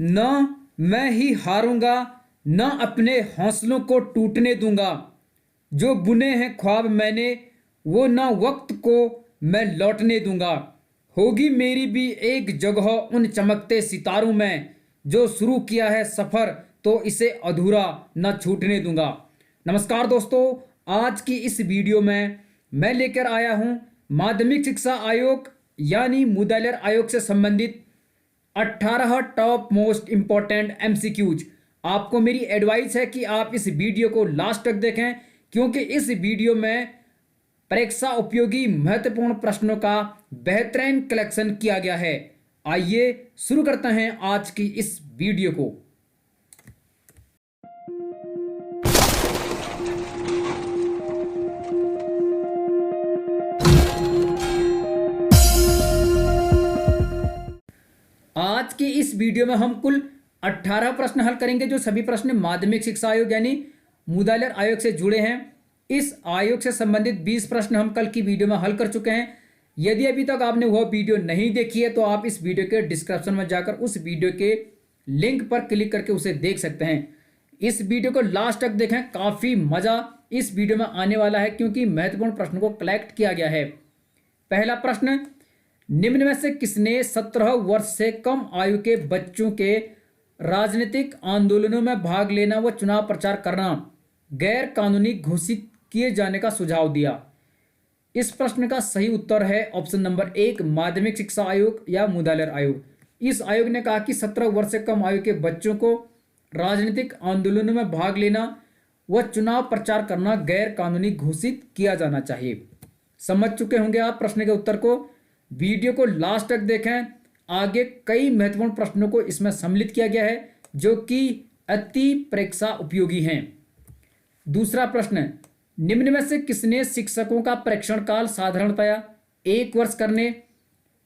न मैं ही हारूंगा, न अपने हौसलों को टूटने दूंगा। जो बुने हैं ख्वाब मैंने, वो न वक्त को मैं लौटने दूंगा। होगी मेरी भी एक जगह उन चमकते सितारों में। जो शुरू किया है सफ़र, तो इसे अधूरा न छूटने दूंगा। नमस्कार दोस्तों, आज की इस वीडियो में मैं लेकर आया हूं माध्यमिक शिक्षा आयोग यानी मुदालियार आयोग से संबंधित 18 टॉप मोस्ट इंपॉर्टेंट एमसीक्यूज। आपको मेरी एडवाइस है कि आप इस वीडियो को लास्ट तक देखें, क्योंकि इस वीडियो में परीक्षा उपयोगी महत्वपूर्ण प्रश्नों का बेहतरीन कलेक्शन किया गया है। आइए शुरू करते हैं आज की इस वीडियो को। आज की इस वीडियो में हम कुल 18 प्रश्न हल करेंगे, जो सभी प्रश्न माध्यमिक शिक्षा आयोग यानी मुदालियार आयोग से जुड़े हैं। इस आयोग से संबंधित 20 प्रश्न हम कल की वीडियो में हल कर चुके हैं। यदि अभी तक आपने वह वीडियो नहीं देखी है तो आप इस वीडियो के डिस्क्रिप्शन में जाकर उस वीडियो के लिंक पर क्लिक करके उसे देख सकते हैं। इस वीडियो को लास्ट तक देखें, काफ़ी मज़ा इस वीडियो में आने वाला है, क्योंकि महत्वपूर्ण प्रश्न को कलेक्ट किया गया है। पहला प्रश्न, निम्न में से किसने 17 वर्ष से कम आयु के बच्चों के राजनीतिक आंदोलनों में भाग लेना व चुनाव प्रचार करना गैर कानूनी घोषित किए जाने का सुझाव दिया? इस प्रश्न का सही उत्तर है ऑप्शन नंबर 1, माध्यमिक शिक्षा आयोग या मुदालियार आयोग। इस आयोग ने कहा कि 17 वर्ष से कम आयु के बच्चों को राजनीतिक आंदोलनों में भाग लेना व चुनाव प्रचार करना गैर कानूनी घोषित किया जाना चाहिए। समझ चुके होंगे आप प्रश्न के उत्तर को। वीडियो को लास्ट तक देखें, आगे कई महत्वपूर्ण प्रश्नों को इसमें सम्मिलित किया गया है जो कि अति परीक्षा उपयोगी हैं। दूसरा प्रश्न, निम्न में से किसने शिक्षकों का प्रशिक्षण काल साधारणतया 1 वर्ष करने,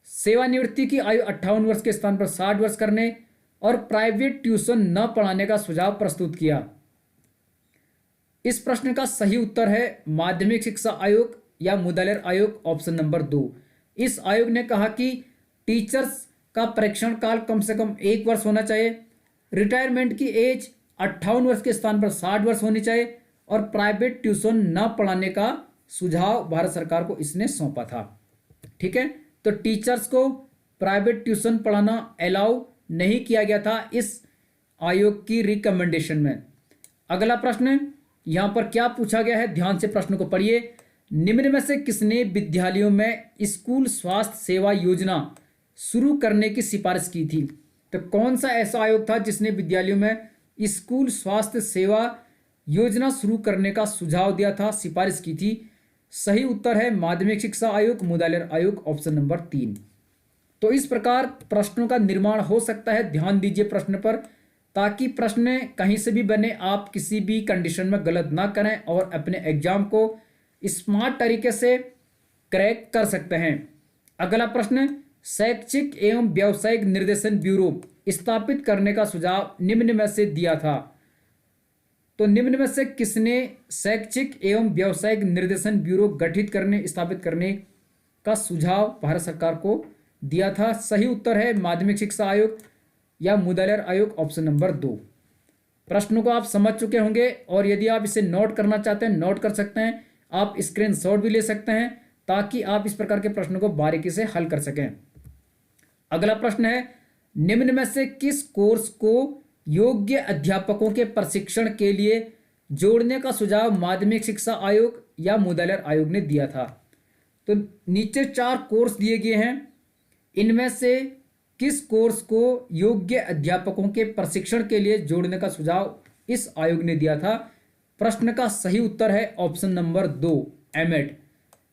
सेवानिवृत्ति की आयु 58 वर्ष के स्थान पर 60 वर्ष करने और प्राइवेट ट्यूशन न पढ़ाने का सुझाव प्रस्तुत किया? इस प्रश्न का सही उत्तर है माध्यमिक शिक्षा आयोग या मुदालियार आयोग, ऑप्शन नंबर 2। इस आयोग ने कहा कि टीचर्स का प्रशिक्षण काल कम से कम 1 वर्ष होना चाहिए, रिटायरमेंट की एज 58 वर्ष के स्थान पर 60 वर्ष होनी चाहिए और प्राइवेट ट्यूशन न पढ़ाने का सुझाव भारत सरकार को इसने सौंपा था। ठीक है, तो टीचर्स को प्राइवेट ट्यूशन पढ़ाना अलाउ नहीं किया गया था इस आयोग की रिकमेंडेशन में। अगला प्रश्न यहाँ पर क्या पूछा गया है, ध्यान से प्रश्न को पढ़िए। निम्न में से किसने विद्यालयों में स्कूल स्वास्थ्य सेवा योजना शुरू करने की सिफारिश की थी? तो कौन सा ऐसा आयोग था जिसने विद्यालयों में स्कूल स्वास्थ्य सेवा योजना शुरू करने का सुझाव दिया था, सिफारिश की थी? सही उत्तर है माध्यमिक शिक्षा आयोग, मुदालियार आयोग, ऑप्शन नंबर 3। तो इस प्रकार प्रश्नों का निर्माण हो सकता है। ध्यान दीजिए प्रश्न पर, ताकि प्रश्न कहीं से भी बने, आप किसी भी कंडीशन में गलत ना करें और अपने एग्जाम को स्मार्ट तरीके से क्रैक कर सकते हैं। अगला प्रश्न, शैक्षिक एवं व्यावसायिक निर्देशन ब्यूरो स्थापित करने का सुझाव निम्न में से दिया था? तो निम्न में से किसने शैक्षिक एवं व्यावसायिक निर्देशन ब्यूरो गठित करने, स्थापित करने का सुझाव भारत सरकार को दिया था? सही उत्तर है माध्यमिक शिक्षा आयोग या मुदालियार आयोग, ऑप्शन नंबर 2। प्रश्नों को आप समझ चुके होंगे और यदि आप इसे नोट करना चाहते हैं नोट कर सकते हैं, आप स्क्रीनशॉट भी ले सकते हैं ताकि आप इस प्रकार के प्रश्नों को बारीकी से हल कर सकें। अगला प्रश्न है, निम्न में से किस कोर्स को योग्य अध्यापकों के प्रशिक्षण के लिए जोड़ने का सुझाव माध्यमिक शिक्षा आयोग या मुदालियार आयोग ने दिया था? तो नीचे 4 कोर्स दिए गए हैं, इनमें से किस कोर्स को योग्य अध्यापकों के प्रशिक्षण के लिए जोड़ने का सुझाव इस आयोग ने दिया था? प्रश्न का सही उत्तर है ऑप्शन नंबर 2, एमएड।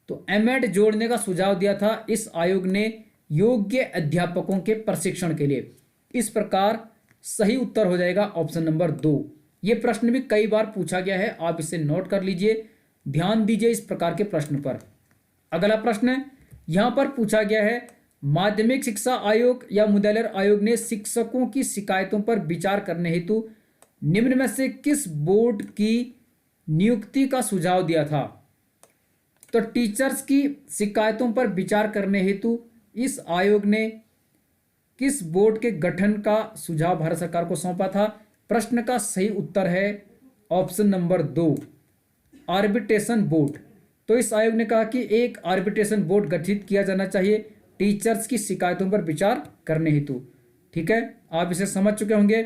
तो एमएड जोड़ने का सुझाव दिया था इस आयोग ने योग्य अध्यापकों के प्रशिक्षण के लिए। इस प्रकार सही उत्तर हो जाएगा ऑप्शन नंबर 2। ये प्रश्न भी कई बार पूछा गया है, आप इसे नोट कर लीजिए, ध्यान दीजिए इस प्रकार के प्रश्न पर। अगला प्रश्न यहाँ पर पूछा गया है, माध्यमिक शिक्षा आयोग या मुदालियार आयोग ने शिक्षकों की शिकायतों पर विचार करने हेतु निम्न में से किस बोर्ड की नियुक्ति का सुझाव दिया था? तो टीचर्स की शिकायतों पर विचार करने हेतु इस आयोग ने किस बोर्ड के गठन का सुझाव भारत सरकार को सौंपा था? प्रश्न का सही उत्तर है ऑप्शन नंबर 2, आर्बिट्रेशन बोर्ड। तो इस आयोग ने कहा कि एक आर्बिट्रेशन बोर्ड गठित किया जाना चाहिए टीचर्स की शिकायतों पर विचार करने हेतु। ठीक है, आप इसे समझ चुके होंगे।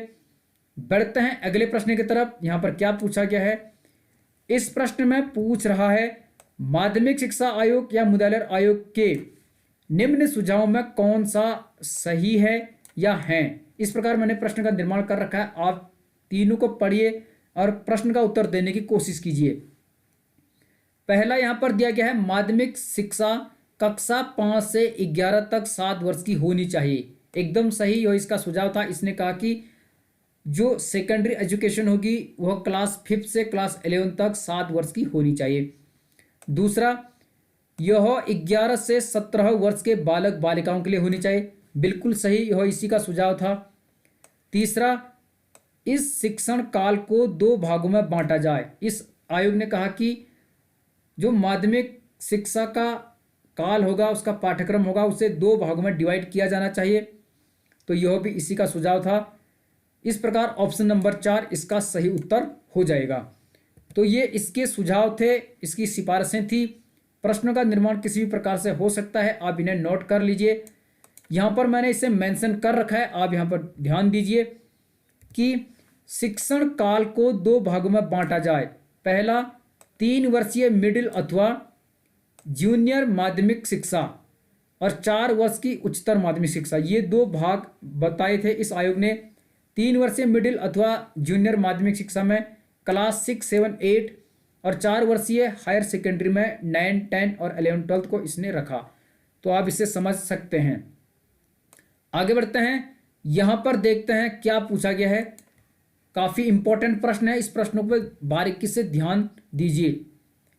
बढ़ते हैं अगले प्रश्न की तरफ। यहां पर क्या पूछा गया है? इस प्रश्न में पूछ रहा है माध्यमिक शिक्षा आयोग या मुदालियार आयोग के निम्न सुझावों में कौन सा सही है या है। इस प्रकार मैंने प्रश्न का निर्माण कर रखा है, आप तीनों को पढ़िए और प्रश्न का उत्तर देने की कोशिश कीजिए। पहला यहां पर दिया गया है माध्यमिक शिक्षा कक्षा 5 से 11 तक 7 वर्ष की होनी चाहिए। एकदम सही, यह इसका सुझाव था। इसने कहा कि जो सेकेंडरी एजुकेशन होगी वह क्लास 5 से क्लास 11 तक 7 वर्ष की होनी चाहिए। दूसरा, यह 11 से 17 वर्ष के बालक बालिकाओं के लिए होनी चाहिए। बिल्कुल सही, यह इसी का सुझाव था। तीसरा, इस शिक्षण काल को 2 भागों में बांटा जाए। इस आयोग ने कहा कि जो माध्यमिक शिक्षा का काल होगा, उसका पाठ्यक्रम होगा, उसे 2 भागों में डिवाइड किया जाना चाहिए। तो यह भी इसी का सुझाव था। इस प्रकार ऑप्शन नंबर 4 इसका सही उत्तर हो जाएगा। तो ये इसके सुझाव थे, इसकी सिफारिशें थी। प्रश्नों का निर्माण किसी भी प्रकार से हो सकता है, आप इन्हें नोट कर लीजिए। यहाँ पर मैंने इसे मेंशन कर रखा है, आप यहाँ पर ध्यान दीजिए कि शिक्षण काल को 2 भागों में बांटा जाए। पहला, 3 वर्षीय मिडिल अथवा जूनियर माध्यमिक शिक्षा और 4 वर्ष की उच्चतर माध्यमिक शिक्षा, ये 2 भाग बताए थे इस आयोग ने। 3 वर्षीय मिडिल अथवा जूनियर माध्यमिक शिक्षा में क्लास 6, 7, 8 और 4 वर्षीय हायर सेकेंडरी में 9, 10 और 11, 12 को इसने रखा। तो आप इसे समझ सकते हैं। आगे बढ़ते हैं, यहां पर देखते हैं क्या पूछा गया है। काफी इंपॉर्टेंट प्रश्न है, इस प्रश्नों पर बारीकी से ध्यान दीजिए।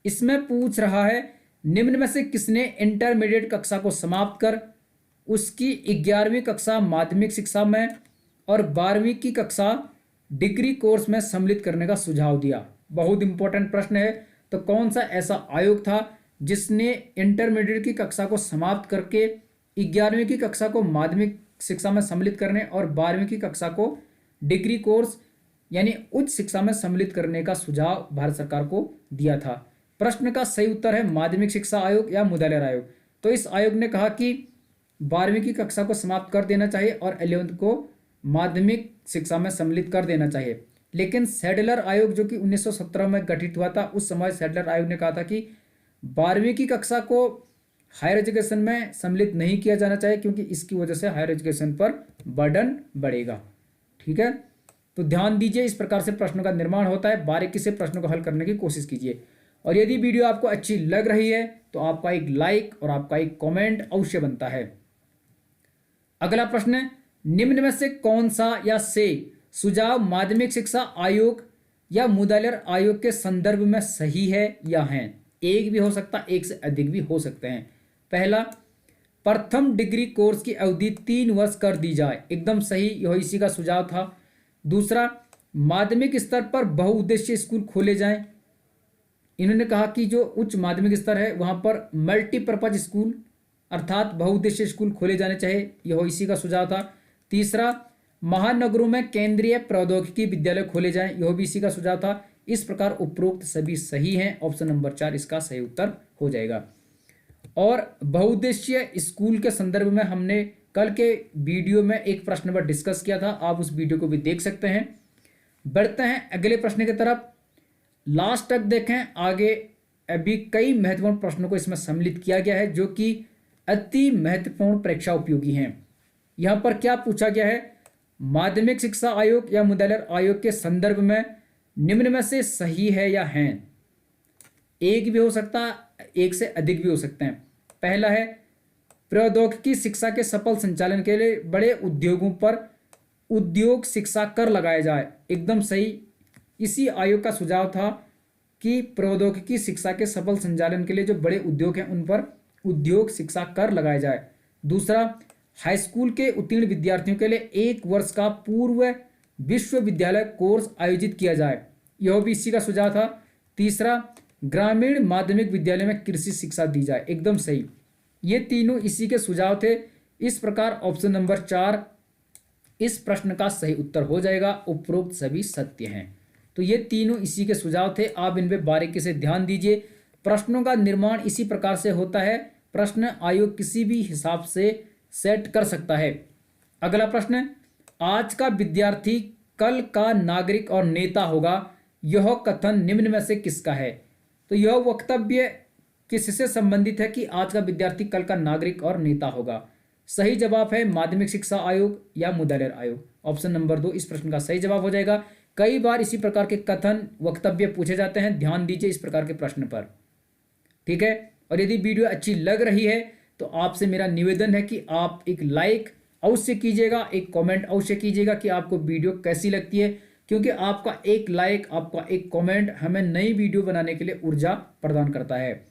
इसमें पूछ रहा है निम्न में से किसने इंटरमीडिएट कक्षा को समाप्त कर उसकी 11वीं कक्षा माध्यमिक शिक्षा में और 12वीं की कक्षा डिग्री कोर्स में सम्मिलित करने का सुझाव दिया। बहुत इंपॉर्टेंट प्रश्न है। तो कौन सा ऐसा आयोग था जिसने इंटरमीडिएट की कक्षा को समाप्त करके 11वीं की कक्षा को माध्यमिक शिक्षा में सम्मिलित करने और 12वीं की कक्षा को डिग्री कोर्स यानी उच्च शिक्षा में सम्मिलित करने का सुझाव भारत सरकार को दिया था? प्रश्न का सही उत्तर है माध्यमिक शिक्षा आयोग या मुदालियार आयोग। तो इस आयोग ने कहा कि 12वीं की कक्षा को समाप्त कर देना चाहिए और 11th को माध्यमिक शिक्षा में सम्मिलित कर देना चाहिए। लेकिन सैडलर आयोग जो कि 1917 में गठित हुआ था, उस समय सैडलर आयोग ने कहा था कि 12वीं की कक्षा को हायर एजुकेशन में सम्मिलित नहीं किया जाना चाहिए, क्योंकि इसकी वजह से हायर एजुकेशन पर बर्डन बढ़ेगा। ठीक है, तो ध्यान दीजिए, इस प्रकार से प्रश्नों का निर्माण होता है। बारीकी से प्रश्नों को हल करने की कोशिश कीजिए। और यदि वीडियो आपको अच्छी लग रही है तो आपका एक लाइक और आपका एक कमेंट अवश्य बनता है। अगला प्रश्न है, निम्न में से कौन सा या से सुझाव माध्यमिक शिक्षा आयोग या मुदालियार आयोग के संदर्भ में सही है या है? एक भी हो सकता, एक से अधिक भी हो सकते हैं। पहला, प्रथम डिग्री कोर्स की अवधि 3 वर्ष कर दी जाए। एकदम सही, यह इसी का सुझाव था। दूसरा, माध्यमिक स्तर पर बहुउद्देशीय स्कूल खोले जाएं। इन्होंने कहा कि जो उच्च माध्यमिक स्तर है वहां पर मल्टीपर्पज स्कूल अर्थात बहुउद्देशीय स्कूल खोले जाने चाहिए, यह इसी का सुझाव था। तीसरा, महानगरों में केंद्रीय प्रौद्योगिकी विद्यालय खोले जाएं, यह भी इसी का सुझाव था। इस प्रकार उपरोक्त सभी सही हैं। ऑप्शन नंबर 4 इसका सही उत्तर हो जाएगा। और बहुउद्देशीय स्कूल के संदर्भ में हमने कल के वीडियो में एक प्रश्न पर डिस्कस किया था, आप उस वीडियो को भी देख सकते हैं। बढ़ते हैं अगले प्रश्न की तरफ। लास्ट तक देखें, आगे अभी कई महत्वपूर्ण प्रश्नों को इसमें सम्मिलित किया गया है जो कि अति महत्वपूर्ण परीक्षा उपयोगी हैं। यहां पर क्या पूछा गया है, माध्यमिक शिक्षा आयोग या मुदालियार आयोग के संदर्भ में निम्न में से सही है या है? एक भी हो सकता, एक से अधिक भी हो सकते हैं। पहला है, प्रौद्योगिकी शिक्षा के सफल संचालन के लिए बड़े उद्योगों पर उद्योग शिक्षा कर लगाया जाए। एकदम सही, इसी आयोग का सुझाव था कि प्रौद्योगिकी शिक्षा के सफल संचालन के लिए जो बड़े उद्योग हैं उन पर उद्योग शिक्षा कर लगाया जाए। दूसरा, हाई स्कूल के उत्तीर्ण विद्यार्थियों के लिए 1 वर्ष का पूर्व विश्वविद्यालय कोर्स आयोजित किया जाए, यह भी इसी का सुझाव था। तीसरा, ग्रामीण माध्यमिक विद्यालय में कृषि शिक्षा दी जाए। एकदम सही, ये तीनों इसी के सुझाव थे इस प्रकार ऑप्शन नंबर 4 इस प्रश्न का सही उत्तर हो जाएगा। उपरोक्त सभी सत्य हैं। तो ये तीनों इसी के सुझाव थे, आप इन पे बारीकी से ध्यान दीजिए। प्रश्नों का निर्माण इसी प्रकार से होता है, प्रश्न आयोग किसी भी हिसाब से सेट कर सकता है। अगला प्रश्न, आज का विद्यार्थी कल का नागरिक और नेता होगा, यह कथन निम्न में से किसका है? तो यह वक्तव्य किससे संबंधित है कि आज का विद्यार्थी कल का नागरिक और नेता होगा? सही जवाब है माध्यमिक शिक्षा आयोग या मुदालिर आयोग। ऑप्शन नंबर 2 इस प्रश्न का सही जवाब हो जाएगा। कई बार इसी प्रकार के कथन वक्तव्य पूछे जाते हैं, ध्यान दीजिए इस प्रकार के प्रश्न पर। ठीक है, और यदि वीडियो अच्छी लग रही है तो आपसे मेरा निवेदन है कि आप एक लाइक अवश्य कीजिएगा, एक कमेंट अवश्य कीजिएगा कि आपको वीडियो कैसी लगती है, क्योंकि आपका एक लाइक, आपका एक कमेंट हमें नई वीडियो बनाने के लिए ऊर्जा प्रदान करता है।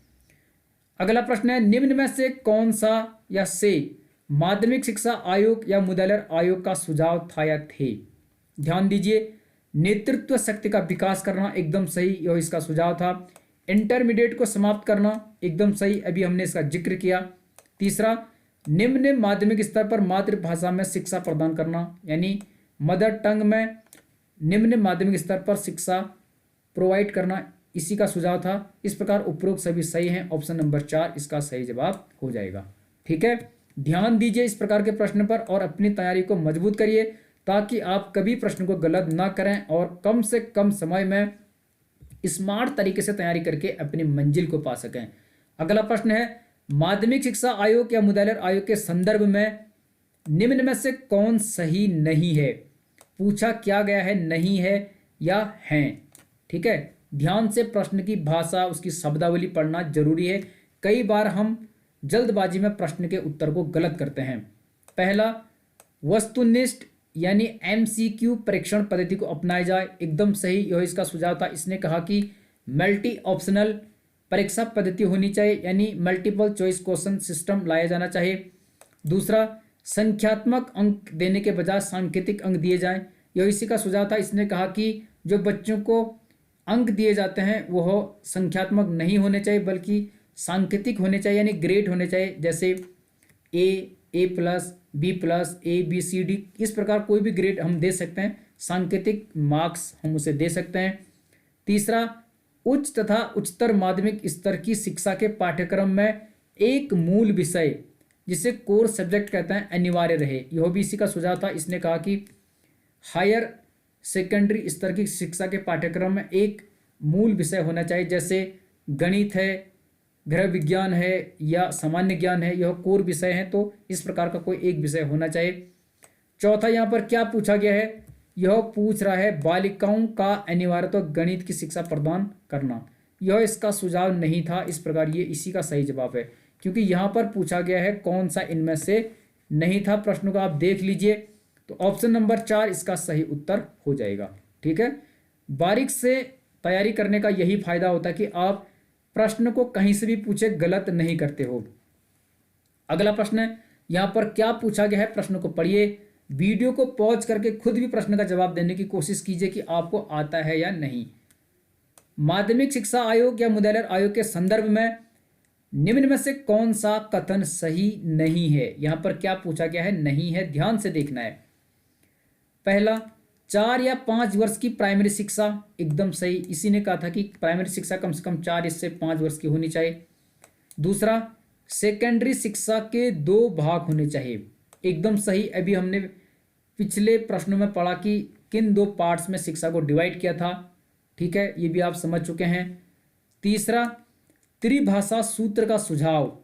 अगला प्रश्न है, निम्न में से कौन सा या से माध्यमिक शिक्षा आयोग या मुदालिर आयोग का सुझाव था या थे? ध्यान दीजिए, नेतृत्व शक्ति का विकास करना एकदम सही, यह इसका सुझाव था। इंटरमीडिएट को समाप्त करना एकदम सही, अभी हमने इसका जिक्र किया। तीसरा, निम्न माध्यमिक स्तर पर मातृभाषा में शिक्षा प्रदान करना, यानी मदर टंग में निम्न माध्यमिक स्तर पर शिक्षा प्रोवाइड करना, इसी का सुझाव था। इस प्रकार उपरोक्त सभी सही हैं, ऑप्शन नंबर 4 इसका सही जवाब हो जाएगा। ठीक है, ध्यान दीजिए इस प्रकार के प्रश्न पर और अपनी तैयारी को मजबूत करिए ताकि आप कभी प्रश्न को गलत ना करें और कम से कम समय में स्मार्ट तरीके से तैयारी करके अपनी मंजिल को पा सकें। अगला प्रश्न है, माध्यमिक शिक्षा आयोग या मुदालिर आयोग के संदर्भ में निम्न में से कौन सही नहीं है? पूछा क्या गया है, नहीं है या हैं। ठीक है, ध्यान से प्रश्न की भाषा, उसकी शब्दावली पढ़ना जरूरी है। कई बार हम जल्दबाजी में प्रश्न के उत्तर को गलत करते हैं। पहला, वस्तुनिष्ठ यानी एमसीक्यू परीक्षण पद्धति को अपनाया जाए, एकदम सही, यह इसका सुझाव था। इसने कहा कि मल्टी ऑप्शनल परीक्षा पद्धति होनी चाहिए, यानी मल्टीपल चॉइस क्वेश्चन सिस्टम लाया जाना चाहिए। दूसरा, संख्यात्मक अंक देने के बजाय सांकेतिक अंक दिए जाएं, यह इसी का सुझाव था। इसने कहा कि जो बच्चों को अंक दिए जाते हैं वह संख्यात्मक नहीं होने चाहिए बल्कि सांकेतिक होने चाहिए, यानी ग्रेड होने चाहिए, जैसे A plus, B plus, A B C D, इस प्रकार कोई भी ग्रेड हम दे सकते हैं, सांकेतिक मार्क्स हम उसे दे सकते हैं। तीसरा, उच्च तथा उच्चतर माध्यमिक स्तर की शिक्षा के पाठ्यक्रम में एक मूल विषय जिसे कोर सब्जेक्ट कहते हैं अनिवार्य रहे, यह भी इसी का सुझाव था। इसने कहा कि हायर सेकेंडरी स्तर की शिक्षा के पाठ्यक्रम में एक मूल विषय होना चाहिए, जैसे गणित है, गृह विज्ञान है या सामान्य ज्ञान है, यह कोर विषय है, तो इस प्रकार का कोई एक विषय होना चाहिए। चौथा, यहाँ पर क्या पूछा गया है, यह पूछ रहा है बालिकाओं का अनिवार्यतः गणित की शिक्षा प्रदान करना, यह इसका सुझाव नहीं था। इस प्रकार ये इसी का सही जवाब है, क्योंकि यहाँ पर पूछा गया है कौन सा इनमें से नहीं था। प्रश्न को आप देख लीजिए, तो ऑप्शन नंबर 4 इसका सही उत्तर हो जाएगा। ठीक है, बारीक से तैयारी करने का यही फायदा होता है कि आप प्रश्न को कहीं से भी पूछे गलत नहीं करते हो। अगला प्रश्न है, यहाँ पर क्या पूछा गया है, प्रश्न को पढ़िए, वीडियो को पॉज करके खुद भी प्रश्न का जवाब देने की कोशिश कीजिए कि आपको आता है या नहीं। माध्यमिक शिक्षा आयोग या मुदालिर आयोग के संदर्भ में निम्न में से कौन सा कथन सही नहीं है? यहाँ पर क्या पूछा गया है, नहीं है, ध्यान से देखना है। पहला, 4 या 5 वर्ष की प्राइमरी शिक्षा, एकदम सही, इसी ने कहा था कि प्राइमरी शिक्षा कम से कम 4 से 5 वर्ष की होनी चाहिए। दूसरा, सेकेंडरी शिक्षा के 2 भाग होने चाहिए, एकदम सही, अभी हमने पिछले प्रश्नों में पढ़ा कि किन 2 पार्ट्स में शिक्षा को डिवाइड किया था। ठीक है, ये भी आप समझ चुके हैं। तीसरा, त्रिभाषा सूत्र का सुझाव,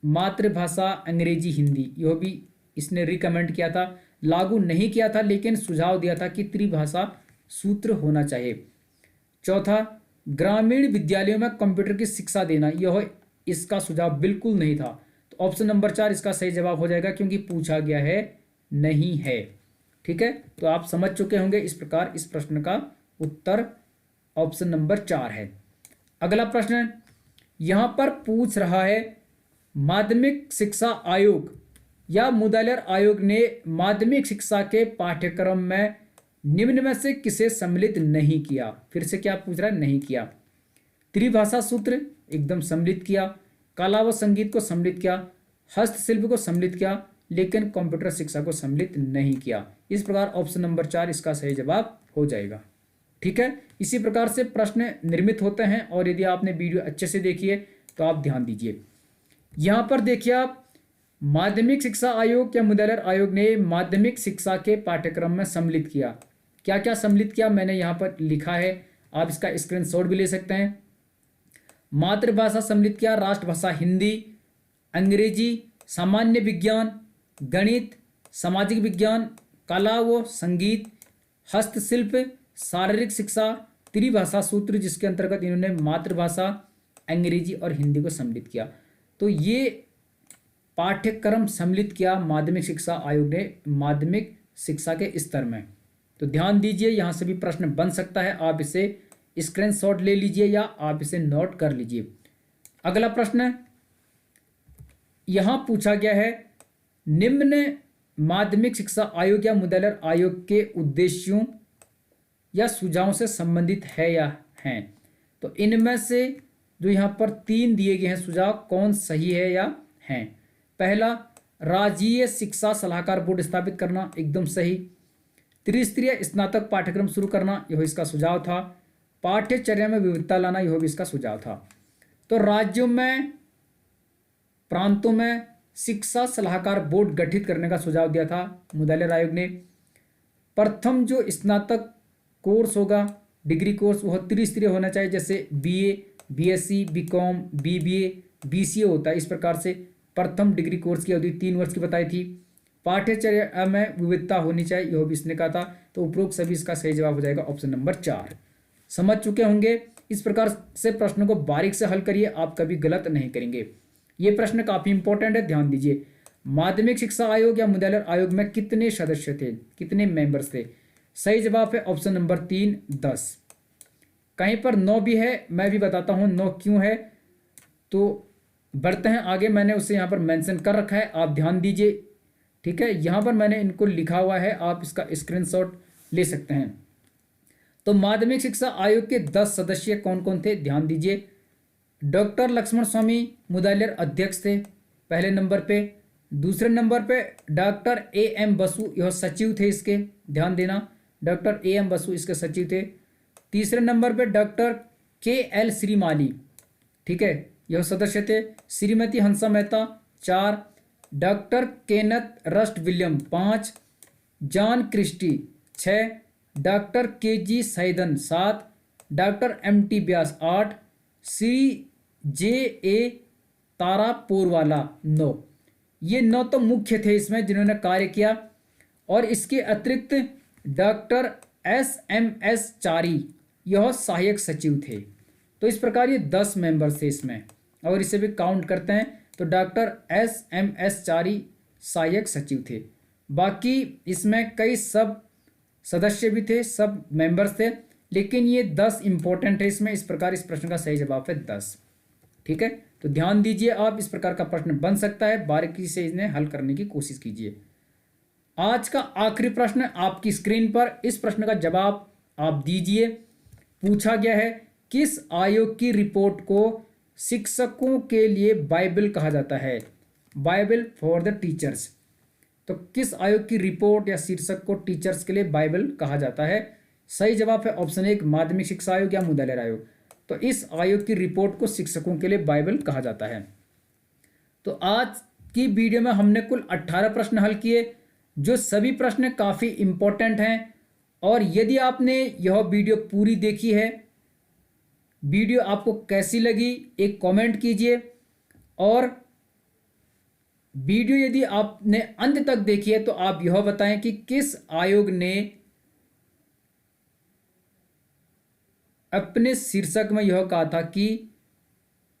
मातृभाषा अंग्रेजी हिंदी, यह भी इसने रिकमेंड किया था, लागू नहीं किया था लेकिन सुझाव दिया था कि त्रिभाषा सूत्र होना चाहिए। चौथा, ग्रामीण विद्यालयों में कंप्यूटर की शिक्षा देना, यह इसका सुझाव बिल्कुल नहीं था, तो ऑप्शन नंबर 4 इसका सही जवाब हो जाएगा, क्योंकि पूछा गया है नहीं है। ठीक है, तो आप समझ चुके होंगे, इस प्रकार इस प्रश्न का उत्तर ऑप्शन नंबर 4 है। अगला प्रश्न यहां पर पूछ रहा है, माध्यमिक शिक्षा आयोग या मुदालिर आयोग ने माध्यमिक शिक्षा के पाठ्यक्रम में निम्न में से किसे सम्मिलित नहीं किया? फिर से क्या पूछ रहा है, नहीं किया। त्रिभाषा सूत्र एकदम सम्मिलित किया, कला व संगीत को सम्मिलित किया, हस्तशिल्प को सम्मिलित किया, लेकिन कंप्यूटर शिक्षा को सम्मिलित नहीं किया। इस प्रकार ऑप्शन नंबर 4 इसका सही जवाब हो जाएगा। ठीक है, इसी प्रकार से प्रश्न निर्मित होते हैं और यदि आपने वीडियो अच्छे से देखी है तो आप ध्यान दीजिए। यहाँ पर देखिए आप, माध्यमिक शिक्षा आयोग या मुद्रालय आयोग ने माध्यमिक शिक्षा के पाठ्यक्रम में सम्मिलित किया। क्या क्या सम्मिलित किया मैंने यहाँ पर लिखा है, आप इसका स्क्रीनशॉट भी ले सकते हैं। मातृभाषा सम्मिलित किया, राष्ट्रभाषा हिंदी, अंग्रेजी, सामान्य विज्ञान, गणित, सामाजिक विज्ञान, कला व संगीत, हस्तशिल्प, शारीरिक शिक्षा, त्रिभाषा सूत्र, जिसके अंतर्गत इन्होंने मातृभाषा, अंग्रेजी और हिंदी को सम्मिलित किया। तो ये पाठ्यक्रम सम्मिलित किया माध्यमिक शिक्षा आयोग ने माध्यमिक शिक्षा के स्तर में। तो ध्यान दीजिए, यहाँ से भी प्रश्न बन सकता है, आप इसे स्क्रीनशॉट ले लीजिए या आप इसे नोट कर लीजिए। अगला प्रश्न यहाँ पूछा गया है, निम्न माध्यमिक शिक्षा आयोग या मुद्रालय आयोग के उद्देश्यों या सुझावों से संबंधित है या हैं। तो इनमें से जो यहाँ पर 3 दिए गए हैं सुझाव, कौन सही है या हैं। पहला, राज्यीय शिक्षा सलाहकार बोर्ड स्थापित करना, एकदम सही। त्रिस्तरीय स्नातक पाठ्यक्रम शुरू करना, यह इसका सुझाव था। पाठ्यचर्या में विविधता लाना, यह भी इसका सुझाव था। तो राज्यों में, प्रांतों में शिक्षा सलाहकार बोर्ड गठित करने का सुझाव दिया था मुद्रालय आयोग ने। प्रथम जो स्नातक कोर्स होगा, डिग्री कोर्स, वह त्रिस्तरीय होना चाहिए, जैसे BA, BSc, BCom, BBA, BCA होता है। इस प्रकार से प्रथम डिग्री कोर्स की अवधि 3 वर्ष की बताई थी। पाठ्यचर्या में विविधता होनी चाहिए, यह भी इसने कहा था। तो उपरोक्त सभी इसका सही जवाब हो जाएगा ऑप्शन नंबर 4। समझ चुके होंगे। इस प्रकार से प्रश्न को बारीक से हल करिए, आप कभी गलत नहीं करेंगे। ये प्रश्न काफी इंपॉर्टेंट है, ध्यान दीजिए। माध्यमिक शिक्षा आयोग या मुद्रालय आयोग में कितने सदस्य थे, कितने मेंबर्स थे। सही जवाब है ऑप्शन नंबर 3, 10। कहीं पर 9 भी है, मैं भी बताता हूं 9 क्यों है। तो बढ़ते हैं आगे, मैंने उसे यहाँ पर मेंशन कर रखा है, आप ध्यान दीजिए। ठीक है, यहाँ पर मैंने इनको लिखा हुआ है, आप इसका स्क्रीनशॉट ले सकते हैं। तो माध्यमिक शिक्षा आयोग के 10 सदस्य कौन कौन थे, ध्यान दीजिए। डॉक्टर लक्ष्मण स्वामी मुद्रालय अध्यक्ष थे पहले नंबर पे। दूसरे नंबर पे डॉक्टर AM बसु, यह सचिव थे इसके, ध्यान देना, डॉक्टर AM बसु इसके सचिव थे। तीसरे नंबर पे डॉक्टर KL श्रीमाली, ठीक है, यह सदस्य थे। Shrimati Hansa Mehta 4, doctor Kenneth Rust William 5, John Christie 6, doctor KG Saiyidain 7, doctor MT Vyas 8, Shri JA Taraporewala 9। ये 9 तो मुख्य थे इसमें जिन्होंने कार्य किया, और इसके अतिरिक्त डॉक्टर SMS चारी, यह सहायक सचिव थे। तो इस प्रकार ये 10 मेंबर्स थे इसमें, और इसे भी काउंट करते हैं तो डॉक्टर SMS चारी सहायक सचिव थे। बाकी इसमें कई सब सदस्य भी थे, सब मेंबर्स थे, लेकिन ये 10 इंपॉर्टेंट है इसमें। इस प्रकार इस प्रश्न का सही जवाब है 10। ठीक है, तो ध्यान दीजिए, आप इस प्रकार का प्रश्न बन सकता है, बारीकी से इन्हें हल करने की कोशिश कीजिए। आज का आखिरी प्रश्न आपकी स्क्रीन पर, इस प्रश्न का जवाब आप दीजिए। पूछा गया है, किस आयोग की रिपोर्ट को शिक्षकों के लिए बाइबल कहा जाता है, बाइबल फॉर द टीचर्स। तो किस आयोग की रिपोर्ट या शीर्षक को टीचर्स के लिए बाइबल कहा जाता है। सही जवाब है ऑप्शन 1, माध्यमिक शिक्षा आयोग या मुद्रालय आयोग। तो इस आयोग की रिपोर्ट को शिक्षकों के लिए बाइबल कहा जाता है। तो आज की वीडियो में हमने कुल 18 प्रश्न हल किए, जो सभी प्रश्न काफ़ी इंपॉर्टेंट हैं। और यदि आपने यह वीडियो पूरी देखी है, वीडियो आपको कैसी लगी एक कमेंट कीजिए, और वीडियो यदि आपने अंत तक देखी है तो आप यह बताएं कि किस आयोग ने अपने शीर्षक में यह कहा था कि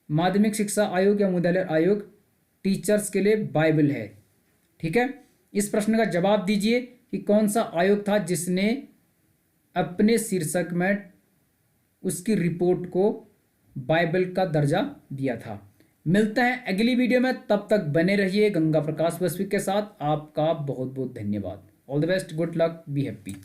माध्यमिक शिक्षा आयोग या मुद्रालय आयोग टीचर्स के लिए बाइबल है। ठीक है, इस प्रश्न का जवाब दीजिए कि कौन सा आयोग था जिसने अपने शीर्षक में उसकी रिपोर्ट को बाइबल का दर्जा दिया था। मिलते हैं अगली वीडियो में, तब तक बने रहिए गंगा प्रकाश वैश्विक के साथ। आपका बहुत बहुत धन्यवाद। All the best, good luck, be happy.